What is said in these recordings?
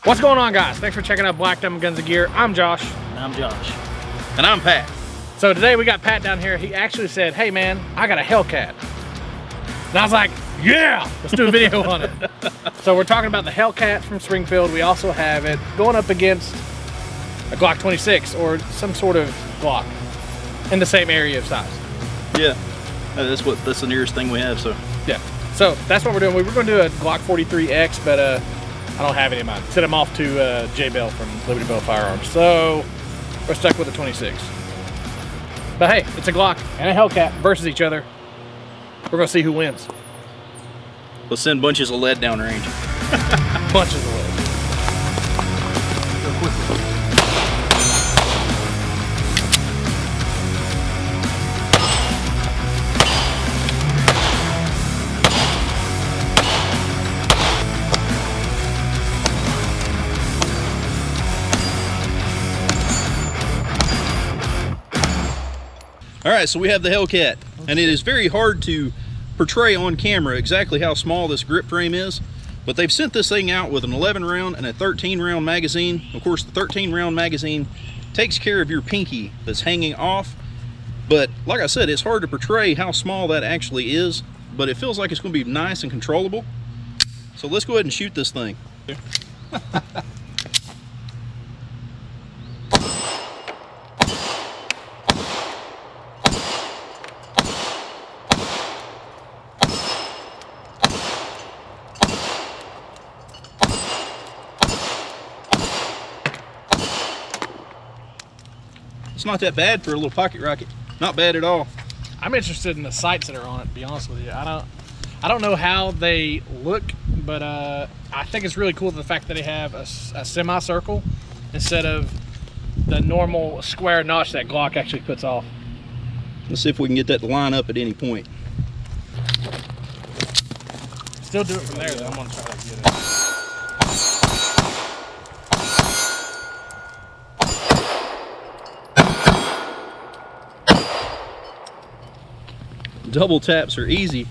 What's going on, guys? Thanks for checking out Black Diamond Guns and Gear. I'm Josh. And I'm Josh. And I'm Pat. So today we got Pat down here. He actually said, hey man, I got a HELLCAT. And I was like, yeah, let's do a video on it. So we're talking about the HELLCAT from Springfield. We also have it going up against a Glock26 or some sort of Glock in the same area of size. Yeah, that's the nearest thing we have. So yeah, so that's what we're doing. We were going to do a Glock43X, but I don't have any in mind. Sent them off to J Bell from Liberty Bell Firearms. So we're stuck with the 26. But hey, it's a Glock and a HELLCAT versus each other. We're gonna see who wins. Let's send bunches of lead down range. Bunches of lead. Go quickly. All right, so we have the HELLCAT, and it is very hard to portray on camera exactly how small this grip frame is, but they've sent this thing out with an 11 round and a 13 round magazine. Of course, the 13 round magazine takes care of your pinky that's hanging off, but like I said, it's hard to portray how small that actually is, but it feels like it's going to be nice and controllable. So let's go ahead and shoot this thing. It's not that bad for a little pocket rocket. Not bad at all. I'm interested in the sights that are on it, to be honest with you. I don't know how they look, but I think it's really cool the fact that they have a semicircle instead of the normal square notch that Glock actually puts off. Let's see if we can get that to line up at any point. Still do it from there, though. I'm gonna try to get it. Double taps are easy.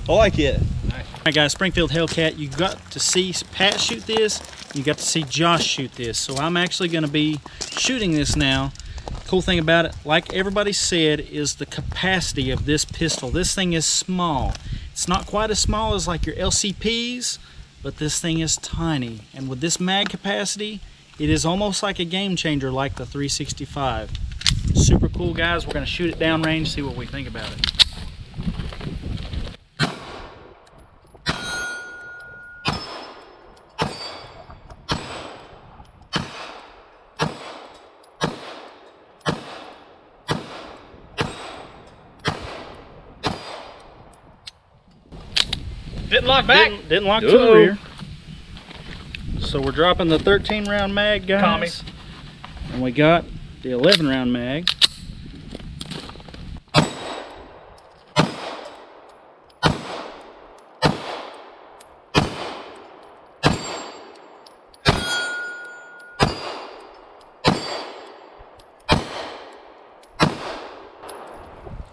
I like it. Nice. All right, guys, Springfield HELLCAT, you got to see Pat shoot this. You got to see Josh shoot this. So I'm actually going to be shooting this now. Cool thing about it, like everybody said, is the capacity of this pistol. This thing is small. It's not quite as small as like your LCPs, but this thing is tiny. And with this mag capacity, it is almost like a game changer like the 365. Super cool, guys. We're going to shoot it downrange, see what we think about it. Didn't lock back. Didn't lock to the rear. So we're dropping the 13 round mag, guys. Tommy. And we got the 11 round mag.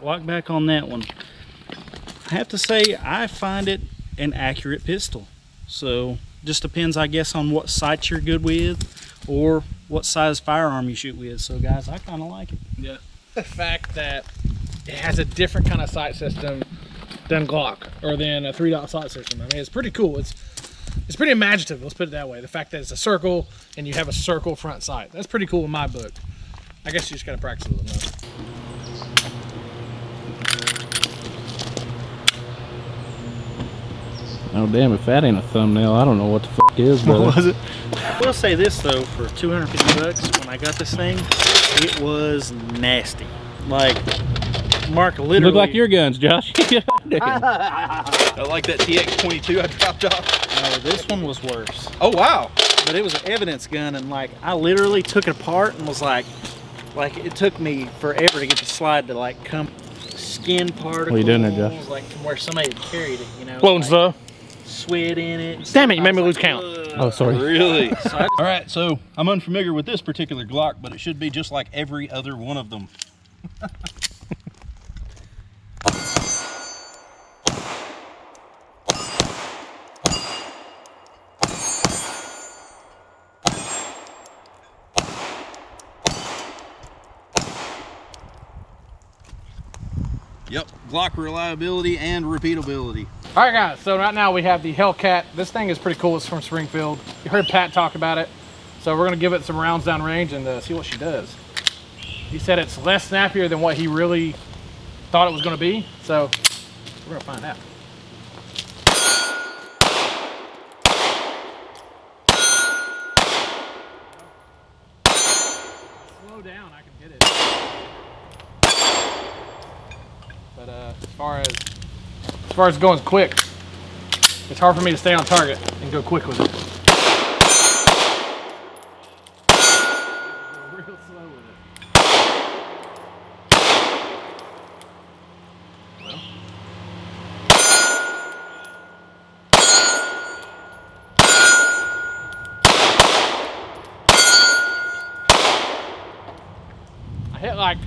Lock back on that one. I have to say, I find it an accurate pistol. So just depends, I guess, on what sight you're good with or what size firearm you shoot with. So guys, I kind of like it. Yeah. The fact that it has a different kind of sight system than Glock or than a 3-dot sight system. I mean, it's pretty cool. It's pretty imaginative, let's put it that way. The fact that it's a circle and you have a circle front sight. That's pretty cool in my book. I guess you just gotta practice a little more. Oh damn, if that ain't a thumbnail, I don't know what the fuck is, brother. What was it? I will say this though, for 250 bucks, when I got this thing, it was nasty. Like, Mark literally... Look like your guns, Josh. I like that TX22 I dropped off. No, this one was worse. Oh wow. But it was an evidence gun, and like, I literally took it apart and was like it took me forever to get the slide to like come skin particles. What are you doing there, Josh? Like from where somebody had carried it, you know. Floating like, stuff. Sweat in it. Damn it, you made me lose count. Oh, sorry. Really? All right, so I'm unfamiliar with this particular Glock, but it should be just like every other one of them. Glock reliability and repeatability. All right, guys, so right now we have the HELLCAT. This thing is pretty cool. It's from Springfield. You heard Pat talk about it. So we're gonna give it some rounds down range and see what she does. He said it's less snappier than what he really thought it was gonna be. So we're gonna find out. Slow down, I can get it. But as far as going quick, it's hard for me to stay on target and go quick with it. Go real slow with it. Well. I hit like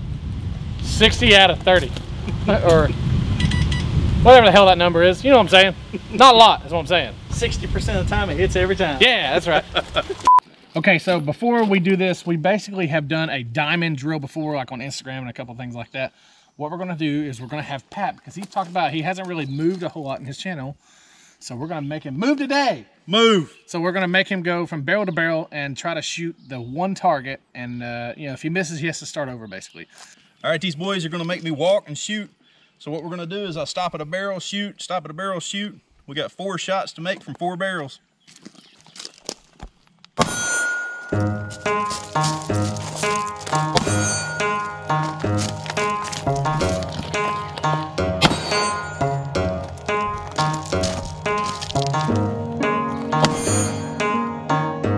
60 out of 30. Or whatever the hell that number is. You know what I'm saying? Not a lot is what I'm saying. 60% of the time it hits every time. Yeah, that's right. Okay, so before we do this, we basically have done a diamond drill before, like on Instagram and a couple things like that. What we're gonna do is we're gonna have Pat, because he's talked about he hasn't really moved a whole lot in his channel. So we're gonna make him move today. Move. So we're gonna make him go from barrel to barrel and try to shoot the one target. And you know, if he misses, he has to start over basically. All right, these boys are gonna make me walk and shoot. So what we're gonna do is I'll stop at a barrel, shoot, stop at a barrel, shoot. We got 4 shots to make from 4 barrels.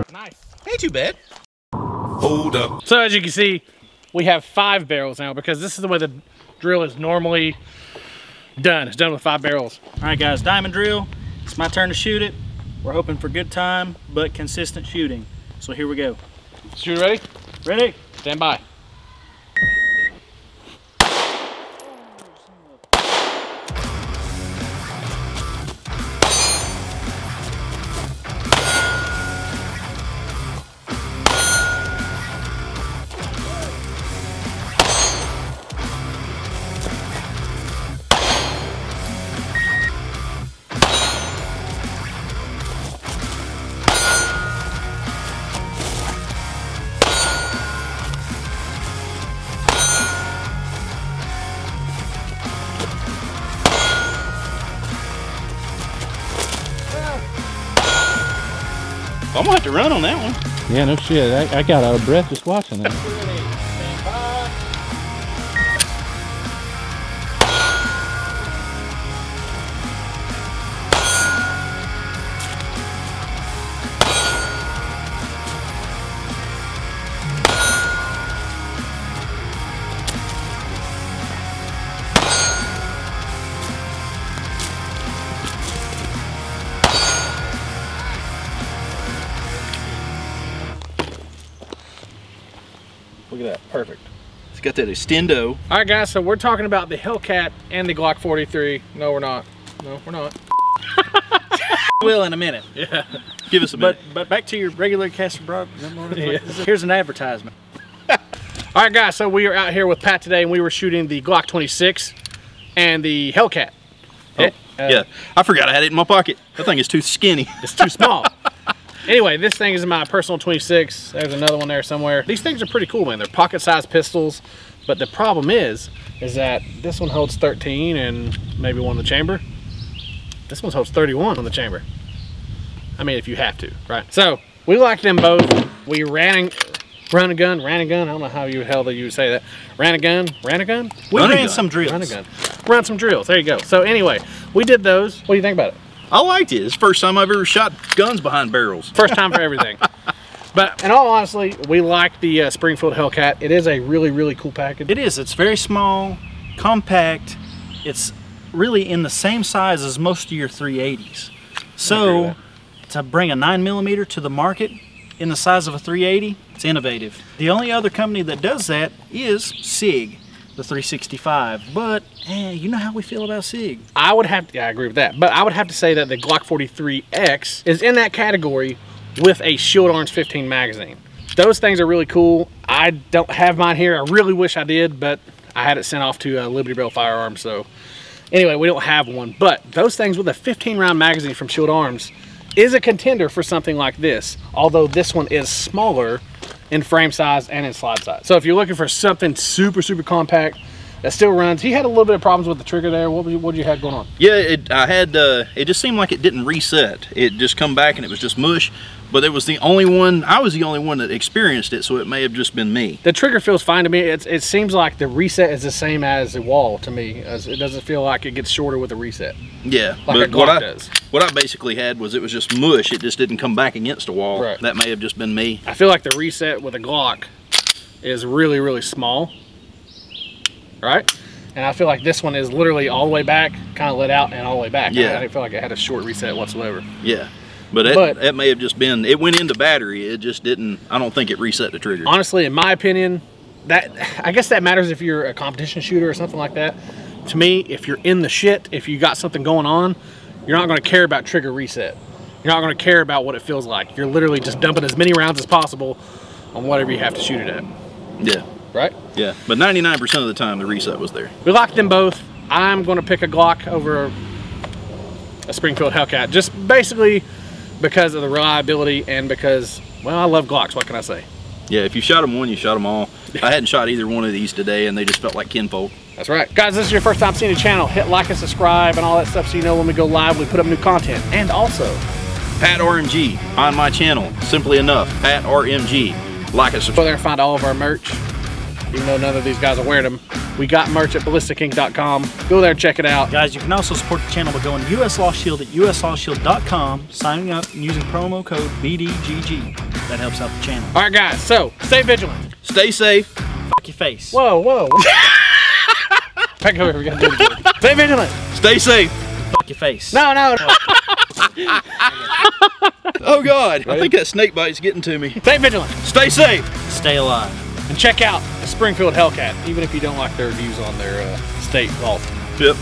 Nice. Ain't too bad. Hold up. So as you can see, we have 5 barrels now because this is the way the drill is normally done. It's done with 5 barrels. All right, guys, diamond drill. It's my turn to shoot it. We're hoping for good time, but consistent shooting. So here we go. Shoot ready? Ready? Stand by. I'm gonna have to run on that one. Yeah, no shit. I got out of breath just watching that. Look at that, perfect. It's got that extendo. All right, guys, so we're talking about the HELLCAT and the Glock 43. No, we're not. No, we're not. Will in a minute. Yeah. Give us a minute. But back to your regular cast abroad. Yeah. Here's an advertisement. All right, guys, so we are out here with Pat today, and we were shooting the Glock26 and the HELLCAT. Oh, yeah, I forgot I had it in my pocket. That thing is too skinny. It's too small. Anyway, this thing is my personal 26. There's another one there somewhere. These things are pretty cool, man. They're pocket-sized pistols, but the problem is that this one holds 13 and maybe one in the chamber. This one holds 31 on the chamber. I mean, if you have to, right? So we like them both. We ran a gun. I don't know how you hell you would say that. Ran a gun. We ran some drills. Run some drills. There you go. So anyway, we did those. What do you think about it? I liked it. It's the first time I've ever shot guns behind barrels. First time for everything. But in all honesty, we like the Springfield HELLCAT. It is a really, really cool package. It is. It's very small, compact. It's really in the same size as most of your 380s. So to bring a 9mm to the market in the size of a 380, it's innovative. The only other company that does that is SIG, the 365. But you know how we feel about SIG. I would have to, yeah, I agree with that. But I would have to say that the Glock 43X is in that category with a Shield Arms 15 magazine. Those things are really cool. I don't have mine here. I really wish I did, but I had it sent off to Liberty Bell Firearms, so Anyway, we don't have one, but those things with a 15-round magazine from Shield Arms is a contender for something like this, although this one is smaller in frame size and in slide size. So if you're looking for something super, super compact that still runs, he had a little bit of problems with the trigger there. What you had going on? Yeah, it just seemed like it didn't reset. It just come back and it was just mush. But it was the only one, I was the only one that experienced it, so it may have just been me. The trigger feels fine to me. It seems like the reset is the same as the wall to me, as it doesn't feel like it gets shorter with the reset. Yeah, like but does. What I basically had was it was just mush. It just didn't come back against a wall. Right. That may have just been me. I feel like the reset with a Glock is really, really small, right? And I feel like this one is literally all the way back, kind of lit out and all the way back. Yeah. I didn't feel like it had a short reset whatsoever. Yeah. But that may have just been, it went into battery. It just didn't, I don't think it reset the trigger. Honestly, in my opinion, I guess that matters if you're a competition shooter or something like that. To me, if you're in the shit, if you got something going on, you're not going to care about trigger reset. You're not going to care about what it feels like. You're literally just dumping as many rounds as possible on whatever you have to shoot it at. Yeah. Right? Yeah. But 99% of the time, the reset was there. We locked them both. I'm going to pick a Glock over a Springfield Hellcat. Just basically because of the reliability and because, well, I love Glocks. What can I say? Yeah, if you shot them one, you shot them all. I hadn't shot either one of these today, and they just felt like kinfolk. That's right. Guys, this is your first time seeing the channel. Hit like and subscribe and all that stuff so you know when we go live, we put up new content. And also, Pat RMG on my channel. Simply enough, Pat RMG. Like and go subscribe. there and find all of our merch. Even though none of these guys are wearing them. We got merch at ballisticink.com. Go there and check it out. Guys, you can also support the channel by going to US Law Shield at uslawshield.com, signing up and using promo code BDGG. That helps out the channel. All right, guys. So, stay vigilant. Stay safe. Fuck your face. Whoa, whoa. Back over here. We got to do it again. Stay vigilant. Stay safe. Fuck your face. No, no, no. Oh, God. I think that snake bite's getting to me. Stay vigilant. Stay safe. Stay alive. And check out the Springfield Hellcat, even if you don't like their views on their state golf. Yep.